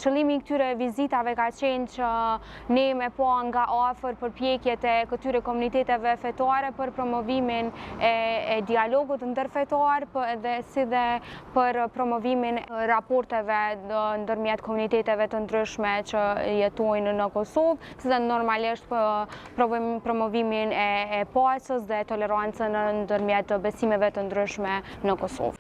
Qëllimi i këtyre vizitave ka qenë që ne me po nga afër përpjekjet e këtyre komuniteteve fetare për promovimin e dialogut ndërfetar dhe si dhe për promovimin raporteve ndërmjet komuniteteve të ndryshme që jetojnë në Kosovë, si dhe normalisht promovimin e paqes dhe tolerancën ndërmjet besimeve të ndryshme në Kosovë.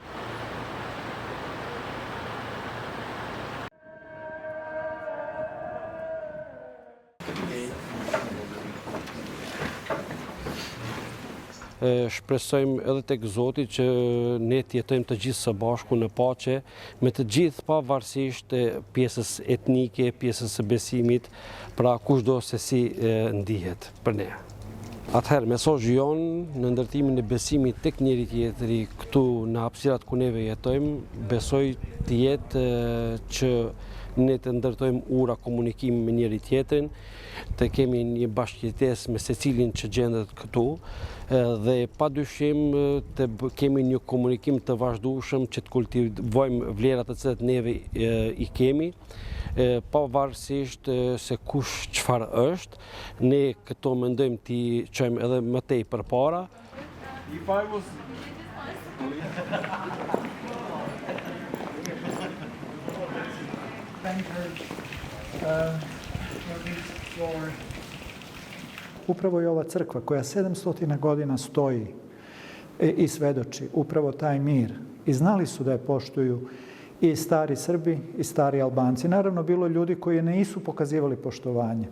Shpresojmë edhe tek Zoti që ne të jetojmë të gjithë së bashku në paqe me të gjithë pavarësisht pjesës etnike, pjesës së besimit, pra kushdo se si ndihet për ne. Atëherë, mesazhi jonë në ndërtimin e besimit tek njëri tjetri këtu në hapësirat ku neve jetojmë, besoj të jetë që ne të ndërtojmë ura komunikimi me njëri tjetrin, të kemi një bashkëjetesë me secilin që gjendet këtu dhe padyshim të kemi një komunikim të vazhdueshëm që të kultivojmë vlerat të cilat neve i kemi, pavarësisht se kush çfarë është, ne këto mendojmë t'i çojmë edhe më tej përpara. Upravo i ova crkva koja 700 godina stoji i svedoči upravo taj mir i znali su da je poštuju i stari Srbi i stari Albanci. Naravno, bilo ljudi koji nisu pokazivali poštovanje.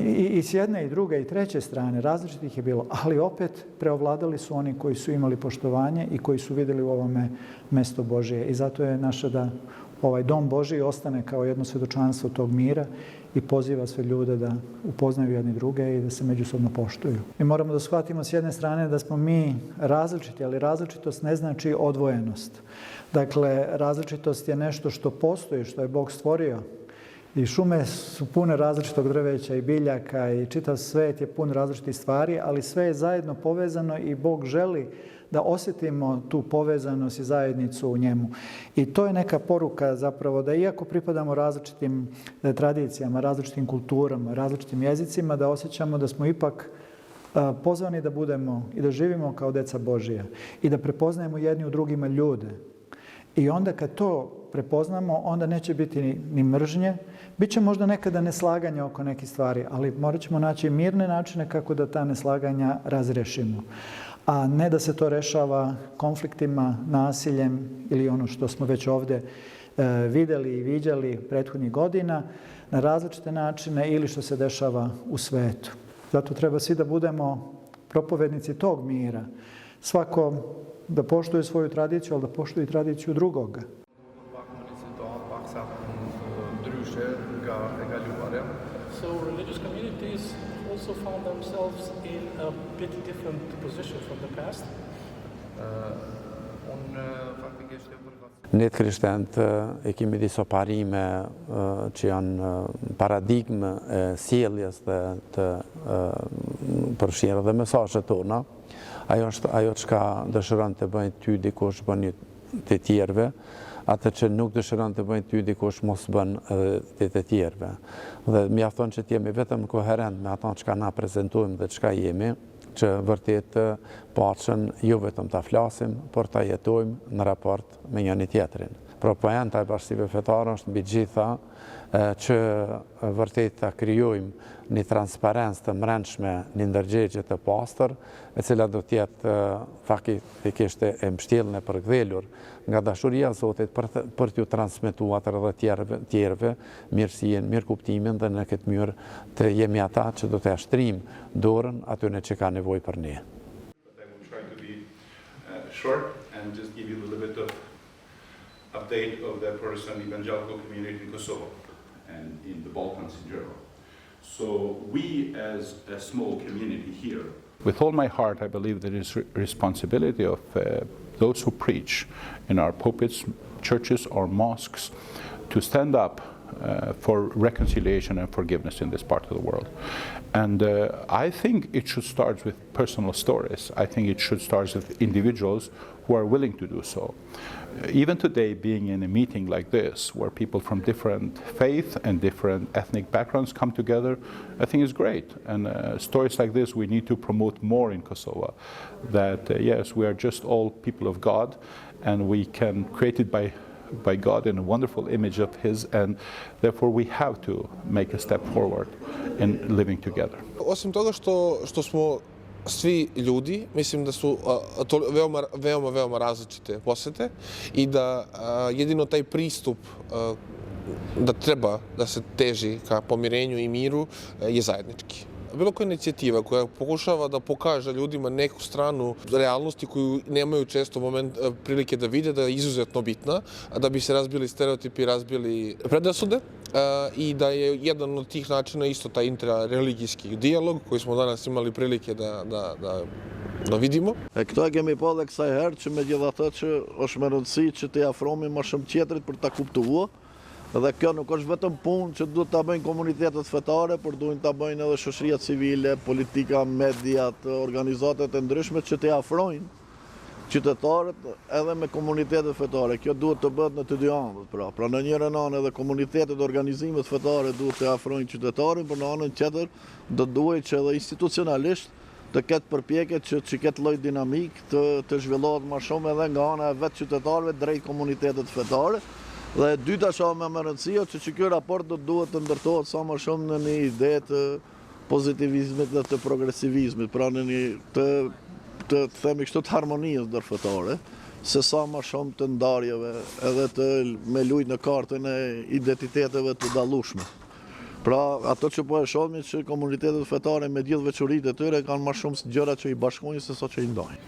I s jedne i druge i treće strane, različitih je bilo, ali opet preovladali su oni koji su imali poštovanje i koji su vidjeli u ovome mesto Božije. I zato je naše da ovaj Dom Božiji ostane kao jedno svjedočanstvo tog mira i poziva sve ljude da upoznaju jedni druge i da se međusobno poštuju. Mi moramo da shvatimo s jedne strane da smo mi različiti, ali različitost ne znači odvojenost. Dakle, različitost je nešto što postoji, što je Bog stvorio. I šume su pune različitog drveća i biljaka i čitav svet je pun različitih stvari, ali sve je zajedno povezano i Bog želi da osjetimo tu povezanost i zajednicu u njemu. I to je neka poruka zapravo da iako pripadamo različitim tradicijama, različitim kulturama, različitim jezicima, da osjećamo da smo ipak pozvani da budemo i da živimo kao deca Božija i da prepoznajemo jedni u drugima ljude. I onda kad to prepoznamo, onda neće biti ni mržnje, bit će možda nekada neslaganja oko nekih stvari, ali morat ćemo naći mirne načine kako da ta neslaganja razrešimo. A ne da se to rešava konfliktima, nasiljem ili ono što smo već ovdje vidjeli i viđali prethodnih godina na različite načine ili što se dešava u svetu. Zato treba svi da budemo propovednici tog mira. Svako da poštuje svoju tradiciju, ali da poštuje i tradiciju drugoga. So religious communities also found themselves in a bit different position from the past. Ne të krishterët e kemi disa parime që janë paradigmë e sjelljes dhe të përfshirë dhe mesazhet tona. Ajo që dëshiron të bëjnë ty dikush bën të tjerëve, atë që nuk dëshiron të bëjnë ty dikush mos bën edhe të tjerëve. Dhe mjafton që t'jemi vetëm koherent me ata që na prezantojmë dhe çka jemi, që vërtet paqen jo vetëm ta flasim, por ta jetojmë në raport me njëri tjetrin. Propaganda e bashkësive fetare është mbi gjitha që vërtet ta krijojmë një transparencë të brendshme, një ndërgjegje të pastër, e cila do të jetë faktikisht e mbështjellën e përkthjelur nga dashuria e Zotit për t'ju transmetuar edhe tjerëve mirësinë, mirëkuptimin dhe në këtë mënyrë të jemi ata që do të shtrim dorën atyre që kanë nevojë për ne. Update of the Protestant evangelical community in Kosovo and in the Balkans in general. So we as a small community here, with all my heart, I believe that it is responsibility of those who preach in our pulpits, churches or mosques to stand up for reconciliation and forgiveness in this part of the world. And I think it should start with personal stories. I think it should start with individuals who are willing to do so. Even today, being in a meeting like this, where people from different faith and different ethnic backgrounds come together, I think is great. And stories like this we need to promote more in Kosovo. That yes, we are just all people of God, and we can create it by God in a wonderful image of His, and therefore we have to make a step forward in living together. Osim toga što smo svi ljudi, mislim da su veoma različite posete i da jedino taj pristup da treba da se teži ka pomirenju i miru je zajednički. Bilo koja inicijativa koja pokušava da pokaže ljudima neku stranu realnosti koju nemaju često prilike da vide, da je izuzetno bitna, da bi se razbili stereotipi, razbili predrasude i da je jedan od tih načina isto taj interreligijski dijalog koji smo danas imali prilike da vidimo. Këto e kemi pa dhe kësaj herë që megjithatë që është me rëndësi që të afrohemi më shumë tjetrit për ta kuptuar. Dhe kjo nuk është vetëm punë që duhet ta bëjnë komunitetet fetare, por duhen ta bëjnë edhe shoqëria civile, politika, mediat, organizatet e ndryshme që të afrojnë qytetarët edhe me komunitetet fetare. Kjo duhet të bëhet në të dy anët. Pra në njërin anë edhe komunitetet e organizimet fetare duhet të afrojnë qytetarin, por në anën tjetër do duhet që edhe institucionalisht të ketë përpjekje që ketë lloj dinamik të zhvillohet më shumë edhe nga ana e vetë qytetarëve drejt komunitetet fetare. Dhe e dyta që me më rëndësia që ky raport duhet të ndërtohet sa më shumë në një ide të pozitivizmit dhe të progresivizmit, pra në një të themi kështu të harmonisë ndërfetare, se sa më shumë të ndarjeve edhe me lujt në kartën e identiteteve të dallueshme. Pra ato që po e shohim që komunitetet fetare me gjithë veçoritë e tyre kanë më shumë gjëra që i bashkojnë se sa që i ndajnë.